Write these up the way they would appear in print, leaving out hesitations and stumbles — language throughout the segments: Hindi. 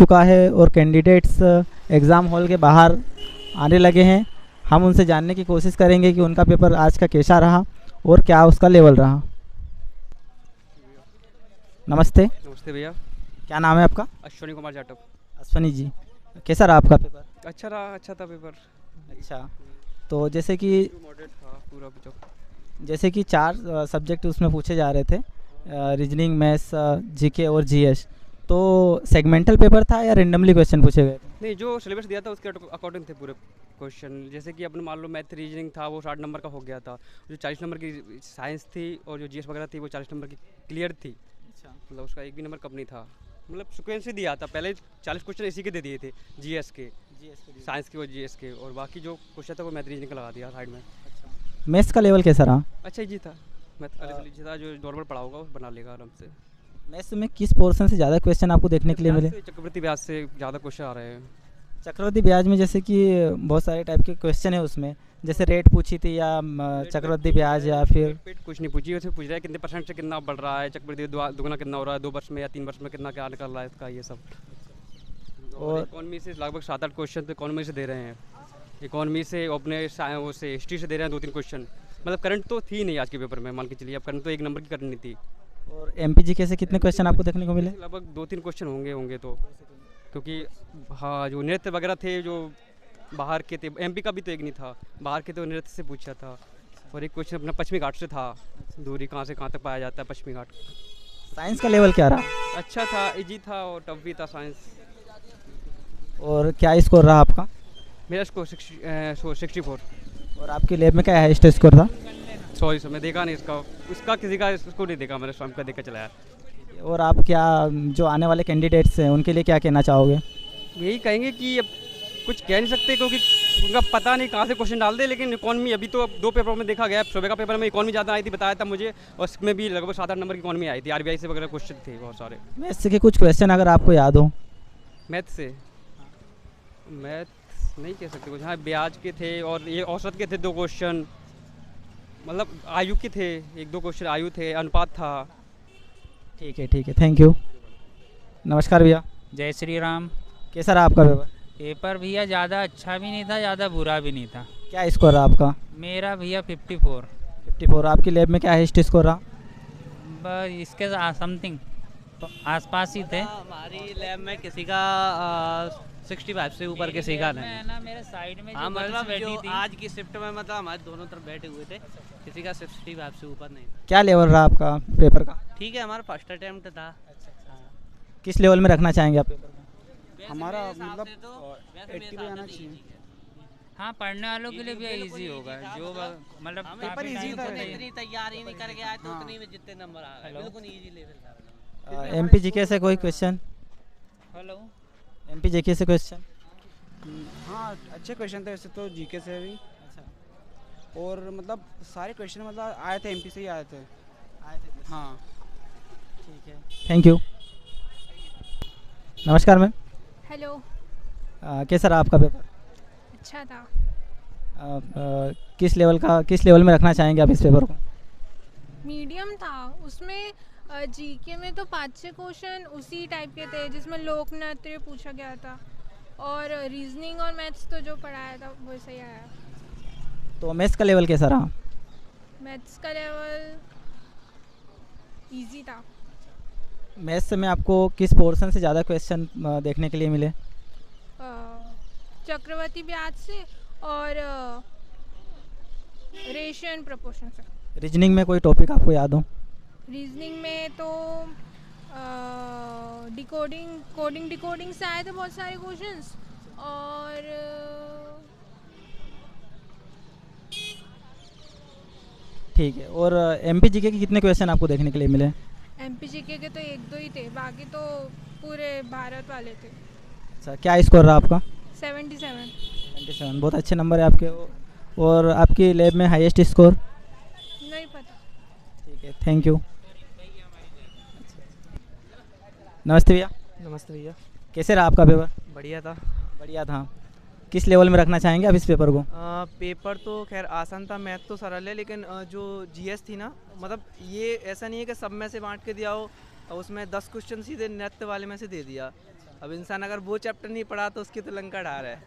चुका है और कैंडिडेट्स एग्ज़ाम हॉल के बाहर आने लगे हैं। हम उनसे जानने की कोशिश करेंगे कि उनका पेपर आज का कैसा रहा और क्या उसका लेवल रहा। नमस्ते। नमस्ते भैया। क्या नाम है आपका? अश्विनी कुमार जाटव। अश्वनी जी, कैसा रहा आपका पेपर? अच्छा रहा, अच्छा था पेपर। अच्छा, तो जैसे कि मॉडरेट था पूरा जो। जैसे कि 4 सब्जेक्ट उसमें पूछे जा रहे थे, रीजनिंग, मैथ्स, जीके और जीएस। तो सेगमेंटल पेपर था या रेंडमली क्वेश्चन पूछे गए थे? नहीं, जो सिलेबस दिया था उसके अकॉर्डिंग थे पूरे क्वेश्चन। जैसे कि अपने मान लो मैथ रीजनिंग था वो 60 नंबर का हो गया था। जो 40 नंबर की साइंस थी और जो जीएस वगैरह थी वो 40 नंबर की क्लियर थी। अच्छा, मतलब उसका एक भी नंबर कम नहीं था। मतलब सीक्वेंस ही दिया था, पहले 40 क्वेश्चन इसी के दे दिए थे, जीएस के, साइंस के और जीएस के, और बाकी जो क्वेश्चन था वो मैथ रीजनिंग का लगा दिया साइड में। मैथ्स का लेवल कैसा रहा? अच्छा ही था, मैथ इजी था, जो नॉर्मल पढ़ा होगा वो बना लेगा आराम से। मैथ्स में किस पोर्शन से ज़्यादा क्वेश्चन आपको देखने के लिए मिले? चक्रवर्ती ब्याज से ज़्यादा क्वेश्चन आ रहे हैं। चक्रवर्ती ब्याज में जैसे कि बहुत सारे टाइप के क्वेश्चन है उसमें, जैसे रेट पूछी थी या चक्रवर्ती ब्याज या फिर कुछ नहीं पूछी, उसे पूछ रहा है कितने परसेंट से कितना बढ़ रहा है चक्रवृद्धि, दुगना कितना हो रहा है 2 वर्ष में या 3 वर्ष में, कितना क्या निकल रहा है इसका, ये सब। और इकोनॉमी से लगभग 7-8 क्वेश्चन तो इकोनॉमी से दे रहे हैं। इकोनॉमी से अपने वो से हिस्ट्री से दे रहे हैं 2-3 क्वेश्चन। मतलब करंट तो थी नहीं आज के पेपर में, मान के चलिए, अब करंट तो 1 नंबर की करंट नहीं थी। और एमपीजीके से कितने क्वेश्चन आपको देखने को मिले? लगभग 2-3 क्वेश्चन होंगे तो, क्योंकि हाँ जो नृत्य वगैरह थे जो बाहर के थे, एमपी का भी तो एक नहीं था, बाहर के तो नृत्य से पूछा था। और एक क्वेश्चन अपना पश्चिमी घाट से था, दूरी कहाँ से कहाँ तक पाया जाता है पश्चिमी घाट। साइंस का लेवल क्या रहा? अच्छा था, इजी था और टफ भी था साइंस। और क्या स्कोर रहा आपका? मेरा स्कोर 64। और आपकी लैब में क्या हाईएस्ट स्कोर था? सॉरी सर, मैं देखा नहीं उसका किसी का स्कोर नहीं देखा मैंने, स्वयं का देखा चलाया। और आप क्या जो आने वाले कैंडिडेट्स हैं उनके लिए क्या कहना चाहोगे? यही कहेंगे कि अब कुछ कह नहीं सकते, क्योंकि उनका पता नहीं कहाँ से क्वेश्चन डाल दे। लेकिन इकॉनमी अभी तो अब 2 पेपरों में देखा गया, सुबह का पेपर में इकॉनमी ज़्यादा आई थी बताया था मुझे, और इसमें भी लगभग 7-8 नंबर की इकॉनमी आई थी। आरबीआई से वगैरह क्वेश्चन थे बहुत सारे। मैथ्स के कुछ क्वेश्चन अगर आपको याद हो? मैथ से मैथ नहीं कह सकते कुछ। हाँ, ब्याज के थे और ये औसत के थे 2 क्वेश्चन, मतलब आयु के थे 1-2 क्वेश्चन, आयु थे, अनुपात था। ठीक है, थैंक यू। नमस्कार भैया। जय श्री राम। कैसा रहा आपका पेपर? पेपर भैया ज़्यादा अच्छा भी नहीं था, ज़्यादा बुरा भी नहीं था। क्या स्कोर रहा आपका? मेरा भैया 54। 54। आपकी लैब में क्या हाईएस्ट स्कोर रहा? बस इसके समथिंग आसपास ही थे। हमारी लैब में किसी का 65 से ऊपर किसी का नहीं। ना मेरे साइड में हाँ, मतलब बैठी जो थी। आज की शिफ्ट में मतलब हमारे दोनों तरफ बैठे हुए थे, किसी का 65 से ऊपर नहीं था। क्या लेवल रहा आपका पेपर का? ठीक है, हमारा फर्स्ट अटेम्प्ट था। किस लेवल में रखना चाहेंगे आप पेपर को? हमारा मतलब 80 पे आना चाहिए। हाँ, पढ़ने वालों के लिए भी इजी होगा, जो मतलब पेपर easy था। इतनी तैयारी नहीं करके आए तो उतनी में जितने नंबर आ गए, बिल्कुल इजी लेवल था। एमपीजीके से कोई क्वेश्चन? हेलो। एमपीजीके से क्वेश्चन? हाँ, अच्छे क्वेश्चन थे वैसे तो, जीके से भी। और मतलब सारे क्वेश्चन मतलब आए थे, एमपी से ही आए थे। हाँ, ठीक है, थैंक यू। नमस्कार मैम। हेलो। कैसा रहा आपका पेपर? अच्छा था। किस लेवल में रखना चाहेंगे आप इस पेपर को? मीडियम था। उसमें जीके में तो 5-6 क्वेश्चन उसी टाइप के थे जिसमें लोक नृत्य पूछा गया था, और रीजनिंग और मैथ्स तो जो पढ़ाया था वो सही आया। तो मैथ्स का लेवल कैसा रहा? मैथ्स का लेवल इजी था। मैथ्स में आपको किस पोर्शन से ज़्यादा क्वेश्चन देखने के लिए मिले? चक्रवर्ती ब्याज से और रेशियो एंड प्रोपोर्शन से। रीजनिंग में कोई टॉपिक आपको याद हो? रीजनिंग में तो डिकोडिंग से आए थे बहुत सारे क्वेश्चंस, और ठीक है। और एमपीजीके के कितने क्वेश्चन आपको देखने के लिए मिले? एमपीजीके के तो 1-2 ही थे, बाकी तो पूरे भारत वाले थे। अच्छा, क्या स्कोर रहा आपका? 77। 27, बहुत अच्छे नंबर है आपके। और आपकी लैब में हाईएस्ट स्कोर? नहीं पता। ठीक है, थैंक यू। नमस्ते भैया। नमस्ते भैया। कैसे रहा आपका पेपर? बढ़िया था। बढ़िया था। किस लेवल में रखना चाहेंगे आप इस पेपर को? पेपर तो खैर आसान था, मैथ तो सरल है, लेकिन जो जीएस थी ना, मतलब ये ऐसा नहीं है कि सब में से बांट के दिया हो, उसमें 10 क्वेश्चन सीधे नृत्य वाले में से दे दिया। अब इंसान अगर वो चैप्टर नहीं पढ़ा तो उसकी तो लंका ढार है।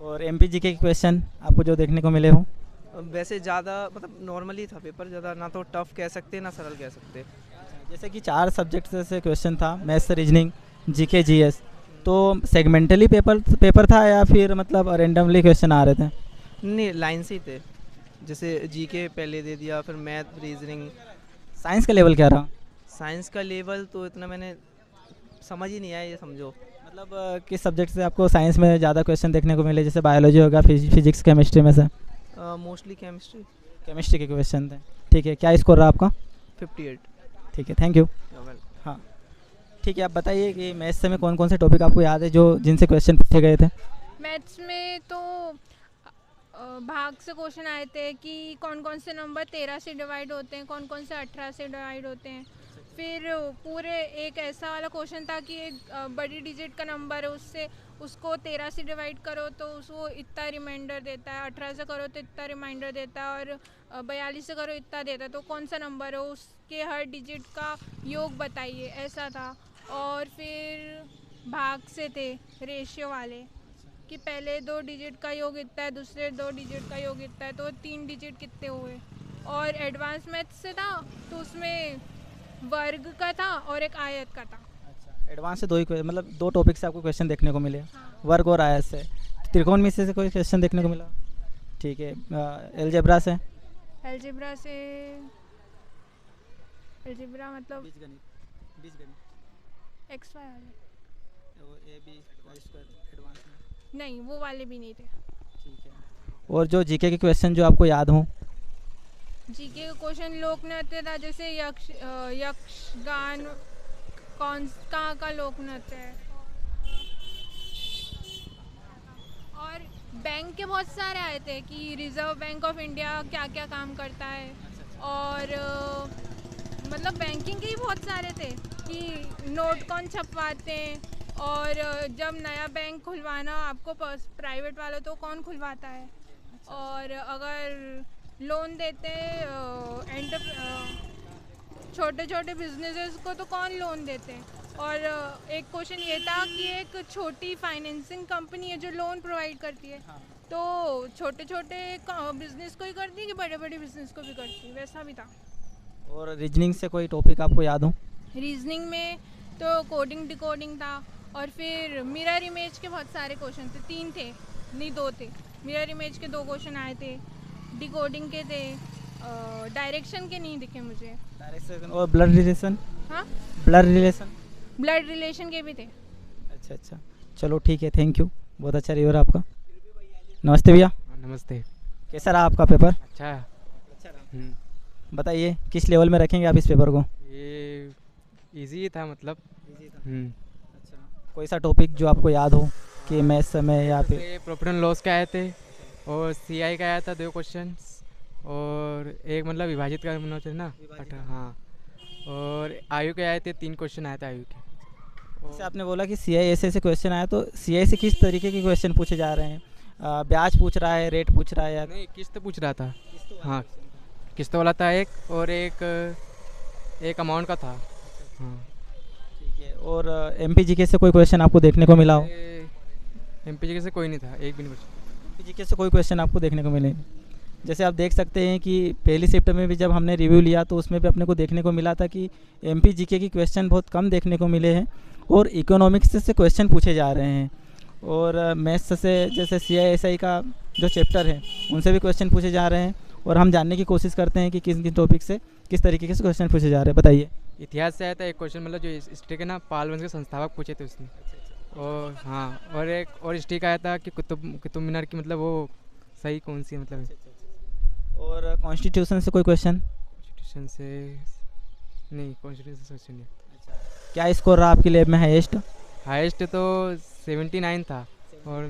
और MPG के क्वेश्चन आपको जो देखने को मिले हो? वैसे ज़्यादा मतलब नॉर्मली था पेपर, ज़्यादा ना तो टफ कह सकते ना सरल कह सकते। जैसे कि 4 सब्जेक्ट से क्वेश्चन था, मैथ्स, रीजनिंग, GK, GS। तो सेगमेंटली पेपर था या फिर मतलब रेंडमली क्वेश्चन आ रहे थे? नहीं, लाइन से ही थे, जैसे GK पहले दे दिया, फिर मैथ, रीजनिंग। साइंस का लेवल क्या रहा? साइंस का लेवल तो इतना मैंने समझ ही नहीं आया, ये समझो। मतलब किस सब्जेक्ट से आपको साइंस में ज़्यादा क्वेश्चन देखने को मिले? जैसे बायोलॉजी होगा, फिजिक्स, केमिस्ट्री में से? Mostly chemistry. केमिस्ट्री के क्वेश्चन थे। ठीक है, क्या स्कोर रहा आपका? 58। ठीक है, थैंक यू। हाँ, ठीक है, आप बताइए कि मैथ्स में कौन कौन से टॉपिक आपको याद है जो जिनसे क्वेश्चन पूछे गए थे? मैथ्स में तो भाग से क्वेश्चन आए थे कि कौन कौन से नंबर 13 से डिवाइड होते हैं, कौन कौन से 18 से डिवाइड होते हैं। फिर पूरे एक ऐसा वाला क्वेश्चन था कि एक बड़ी डिजिट का नंबर है, उससे उसको 13 से डिवाइड करो तो उसको इतना रिमाइंडर देता है, 18 से करो तो इतना रिमाइंडर देता है, और 42 से करो इतना देता है। तो कौन सा नंबर है उसके हर डिजिट का योग बताइए, ऐसा था। और फिर भाग से थे रेशियो वाले कि पहले 2 डिजिट का योग इतना है, दूसरे 2 डिजिट का योग इतना है, तो 3 डिजिट कितने हुए। और एडवांस मैथ्स से था तो उसमें वर्ग का था और एक आयत का था। अच्छा, एडवांस से मतलब 2 टॉपिक से आपको क्वेश्चन देखने को मिले। हाँ। वर्ग और आयत से। त्रिकोणमिति से कोई क्वेश्चन देखने को मिला? ठीक है, अलजेब्रा से? अलजेब्रा से, अलजेब्रा मतलब बीजगणित एक्स वाई वाले, एडवांस में? नहीं वो वाले भी नहीं थे। ठीक है, और जो जीके के क्वेश्चन जो आपको याद हो? जीके का क्वेश्चन लोक नृत्य था, जैसे यक्षगान कहाँ का लोक नृत्य है। और बैंक के बहुत सारे आए थे कि रिजर्व बैंक ऑफ इंडिया क्या क्या काम करता है। और मतलब बैंकिंग के ही बहुत सारे थे कि नोट कौन छपवाते हैं, और जब नया बैंक खुलवाना आपको प्राइवेट वालों तो कौन खुलवाता है, और अगर लोन देते छोटे छोटे बिजनेसेस को तो कौन लोन देते हैं। और एक क्वेश्चन ये था कि एक छोटी फाइनेंसिंग कंपनी है जो लोन प्रोवाइड करती है, तो छोटे छोटे बिजनेस को ही करती है कि बड़े बड़े बिजनेस को भी करती है, वैसा भी था। और रीजनिंग से कोई टॉपिक आपको याद हो? रीजनिंग में तो कोडिंग डिकोडिंग था, और फिर मिरर इमेज के बहुत सारे क्वेश्चन थे, 3 थे नहीं 2 थे। मिरर इमेज के 2 क्वेश्चन आए थे, डिकोडिंग के थे, डायरेक्शन के नहीं दिखे मुझे। डायरेक्शन और ब्लड रिलेशन? हाँ, ब्लड रिलेशन के भी थे। अच्छा, चलो ठीक है, थैंक यू, बहुत अच्छा रही और आपका। नमस्ते भैया। नमस्ते। कैसा रहा आपका पेपर? अच्छा है। बताइए किस लेवल में रखेंगे आप इस पेपर को? ये इजी था, मतलब अच्छा, कोई सा टॉपिक जो आपको याद हो कि मैथ्स में या फिर? प्रॉफिट एंड लॉस का आए थे, और CI का आया था 2 क्वेश्चंस, और एक मतलब विभाजित का होना चाहिए ना। हाँ, और आयु के आए थे, 3 क्वेश्चन आए थे आयु के। जैसे आपने बोला कि CI से क्वेश्चन आया, तो CI से किस तरीके के क्वेश्चन पूछे जा रहे हैं? ब्याज पूछ रहा है, रेट पूछ रहा है, या नहीं किस्त पूछ रहा था। हाँ, किस्त वाला था एक, और एक अमाउंट का था। हाँ, ठीक है, और MPGK से कोई क्वेश्चन आपको देखने को मिला हो? MPGK से कोई नहीं था, एक भी नहीं बचा। MPGK से कोई क्वेश्चन आपको देखने को मिले? जैसे आप देख सकते हैं कि पहली शिफ्ट में भी जब हमने रिव्यू लिया तो उसमें भी अपने को देखने को मिला था कि MPGK की क्वेश्चन बहुत कम देखने को मिले हैं, और इकोनॉमिक्स से क्वेश्चन पूछे जा रहे हैं, और मैथ्स से जैसे CISI का जो चैप्टर है उनसे भी क्वेश्चन पूछे जा रहे हैं, और हम जानने की कोशिश करते हैं कि किस किस टॉपिक से किस तरीके से क्वेश्चन पूछे जा रहे हैं। बताइए। इतिहास से आया था एक क्वेश्चन, मतलब जो हिस्ट्री के ना पाल वंश के संस्थापक पूछे थे उसने। और हाँ, और एक और हिस्ट्री का आया था कि कुतुब मीनार की मतलब वो सही कौन सी मतलब। और कॉन्स्टिट्यूशन से कोई क्वेश्चन? कॉन्स्टिट्यूशन से नहीं, कॉन्स्टिट्यूशन से क्वेश्चन नहीं। क्या स्कोर रहा आपकी लैब में हाईएस्ट तो 79 था, और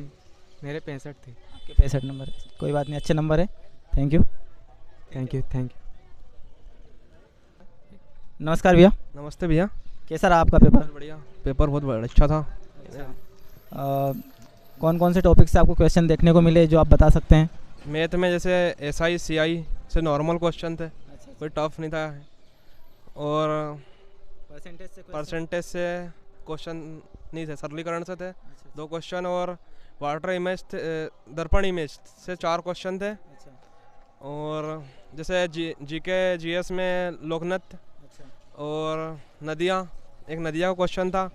मेरे 65 थे। आपके 65 नंबर? कोई बात नहीं, अच्छे नंबर है, थैंक यू। नमस्कार भैया। नमस्ते भैया। कैसा रहा आपका पेपर? बढ़िया, पेपर बहुत अच्छा था। कौन कौन से टॉपिक से आपको क्वेश्चन देखने को मिले जो आप बता सकते हैं? मैथ में जैसे SI CI से नॉर्मल क्वेश्चन थे, कोई टफ नहीं था, और परसेंटेज से क्वेश्चन नहीं थे, सरलीकरण से थे 2 क्वेश्चन, और वाटर इमेज दर्पण इमेज से 4 क्वेश्चन थे। और जैसे जीके जीएस में लोकनृत्य और नदियाँ, एक नदियाँ का क्वेश्चन था।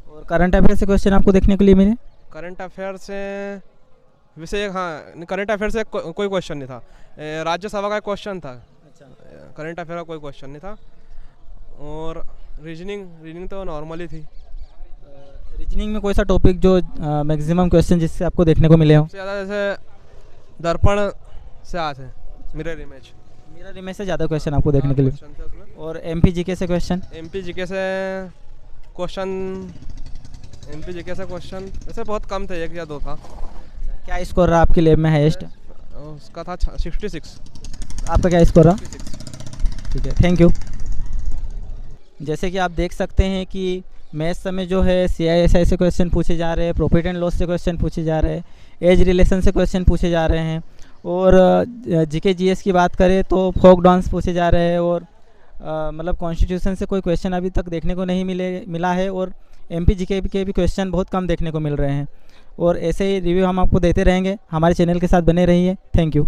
और करंट अफेयर से क्वेश्चन आपको देखने के लिए मिले? करंट अफेयर से वैसे हाँ, करंट अफेयर से कोई क्वेश्चन नहीं था। राज्यसभा का क्वेश्चन था, करंट अफेयर का कोई क्वेश्चन नहीं था। और रीजनिंग तो नॉर्मल ही थी। रीजनिंग में कोई सा टॉपिक जो मैक्सिमम क्वेश्चन जिससे आपको देखने को मिले हो? सबसे ज़्यादा जैसे दर्पण से आते हैं, मिरर इमेज से ज़्यादा क्वेश्चन आपको देखने के लिए। क्वेश्चन थे उसमें। और एमपी जीके से क्वेश्चन? एमपी जीके से क्वेश्चन वैसे बहुत कम थे, 1 या 2 था। क्या स्कोर रहा आपकी लैब में हाईएस्ट? उसका था 66। आपका क्या स्कोर रहा? ठीक है, थैंक यू। जैसे कि आप देख सकते हैं कि मैथ्स में जो है CISI से क्वेश्चन पूछे जा रहे हैं, प्रॉफिट एंड लॉस से क्वेश्चन पूछे जा रहे हैं, एज रिलेशन से क्वेश्चन पूछे जा रहे हैं, और जीके जीएस की बात करें तो फोक डांस पूछे जा रहे हैं, और मतलब कॉन्स्टिट्यूशन से कोई क्वेश्चन अभी तक देखने को नहीं मिला है, और एमपी जीके के भी क्वेश्चन बहुत कम देखने को मिल रहे हैं। और ऐसे ही रिव्यू हम आपको देते रहेंगे, हमारे चैनल के साथ बने रहिए। Thank you.